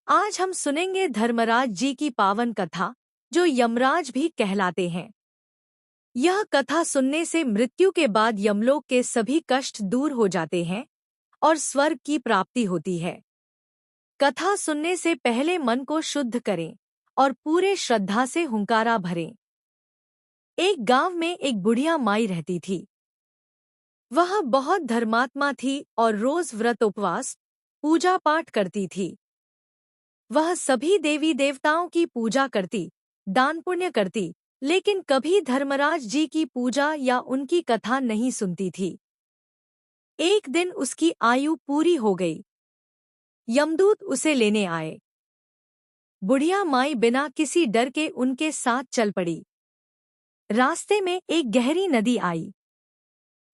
आज हम सुनेंगे धर्मराज जी की पावन कथा, जो यमराज भी कहलाते हैं। यह कथा सुनने से मृत्यु के बाद यमलोक के सभी कष्ट दूर हो जाते हैं और स्वर्ग की प्राप्ति होती है। कथा सुनने से पहले मन को शुद्ध करें और पूरे श्रद्धा से हुंकारा भरें। एक गांव में एक बुढ़िया माई रहती थी। वह बहुत धर्मात्मा थी और रोज व्रत उपवास, पूजा पाठ करती थी। वह सभी देवी देवताओं की पूजा करती, दान पुण्य करती, लेकिन कभी धर्मराज जी की पूजा या उनकी कथा नहीं सुनती थी। एक दिन उसकी आयु पूरी हो गई। यमदूत उसे लेने आए। बुढ़िया माई बिना किसी डर के उनके साथ चल पड़ी। रास्ते में एक गहरी नदी आई।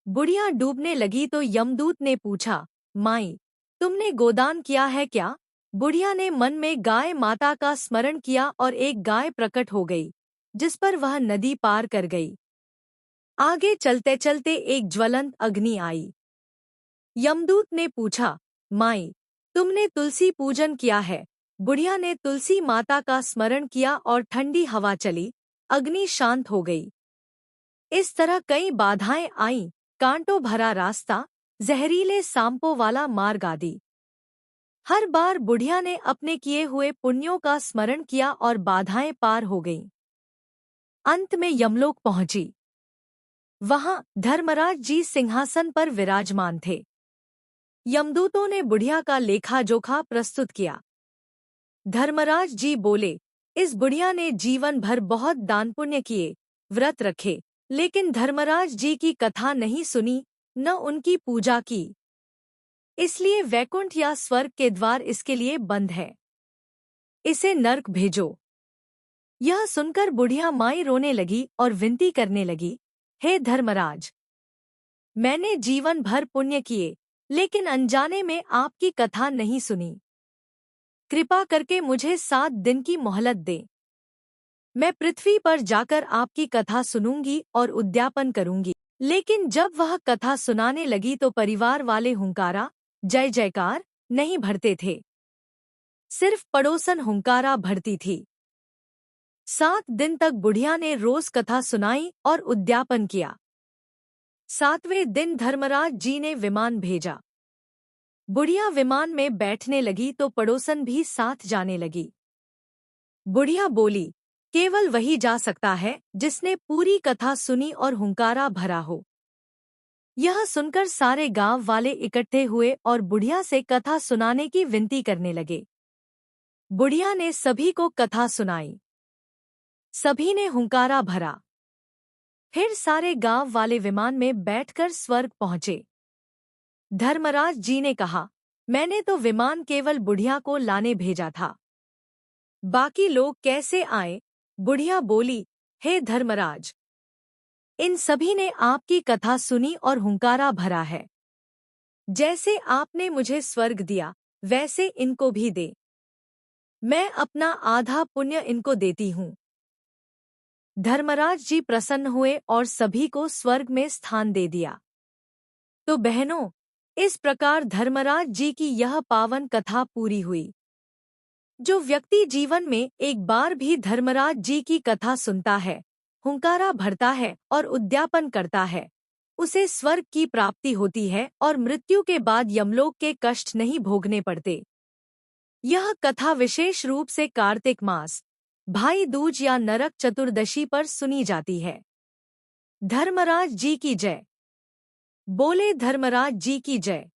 बुढ़िया डूबने लगी तो यमदूत ने पूछा, माई, तुमने गोदान किया है क्या? बुढ़िया ने मन में गाय माता का स्मरण किया और एक गाय प्रकट हो गई, जिस पर वह नदी पार कर गई। आगे चलते चलते एक ज्वलंत अग्नि आई। यमदूत ने पूछा, माई, तुमने तुलसी पूजन किया है? बुढ़िया ने तुलसी माता का स्मरण किया और ठंडी हवा चली, अग्नि शांत हो गई। इस तरह कई बाधाएं आईं, कांटों भरा रास्ता, जहरीले सांपों वाला मार्ग आदि। हर बार बुढ़िया ने अपने किए हुए पुण्यों का स्मरण किया और बाधाएं पार हो गईं। अंत में यमलोक पहुंची। वहां धर्मराज जी सिंहासन पर विराजमान थे। यमदूतों ने बुढ़िया का लेखा जोखा प्रस्तुत किया। धर्मराज जी बोले, इस बुढ़िया ने जीवन भर बहुत दान पुण्य किए, व्रत रखे, लेकिन धर्मराज जी की कथा नहीं सुनी, न उनकी पूजा की। इसलिए वैकुंठ या स्वर्ग के द्वार इसके लिए बंद है। इसे नर्क भेजो। यह सुनकर बुढ़िया माई रोने लगी और विनती करने लगी, हे धर्मराज, मैंने जीवन भर पुण्य किए, लेकिन अनजाने में आपकी कथा नहीं सुनी। कृपा करके मुझे 7 दिन की मोहलत दें। मैं पृथ्वी पर जाकर आपकी कथा सुनूंगी और उद्यापन करूंगी। लेकिन जब वह कथा सुनाने लगी तो परिवार वाले हुंकारा, जय जयकार नहीं भरते थे। सिर्फ पड़ोसन हुंकारा भरती थी। 7 दिन तक बुढ़िया ने रोज कथा सुनाई और उद्यापन किया। 7वें दिन धर्मराज जी ने विमान भेजा। बुढ़िया विमान में बैठने लगी तो पड़ोसन भी साथ जाने लगी। बुढ़िया बोली, केवल वही जा सकता है जिसने पूरी कथा सुनी और हुंकारा भरा हो। यह सुनकर सारे गांव वाले इकट्ठे हुए और बुढ़िया से कथा सुनाने की विनती करने लगे। बुढ़िया ने सभी को कथा सुनाई। सभी ने हुंकारा भरा। फिर सारे गांव वाले विमान में बैठकर स्वर्ग पहुंचे। धर्मराज जी ने कहा, मैंने तो विमान केवल बुढ़िया को लाने भेजा था। बाकी लोग कैसे आए? बुढ़िया बोली, हे धर्मराज, इन सभी ने आपकी कथा सुनी और हुंकारा भरा है। जैसे आपने मुझे स्वर्ग दिया, वैसे इनको भी दे। मैं अपना आधा पुण्य इनको देती हूँ। धर्मराज जी प्रसन्न हुए और सभी को स्वर्ग में स्थान दे दिया। तो बहनों, इस प्रकार धर्मराज जी की यह पावन कथा पूरी हुई। जो व्यक्ति जीवन में एक बार भी धर्मराज जी की कथा सुनता है, हुंकारा भरता है और उद्यापन करता है, उसे स्वर्ग की प्राप्ति होती है और मृत्यु के बाद यमलोक के कष्ट नहीं भोगने पड़ते। यह कथा विशेष रूप से कार्तिक मास, भाई दूज या नरक चतुर्दशी पर सुनी जाती है। धर्मराज जी की जय। बोले धर्मराज जी की जय।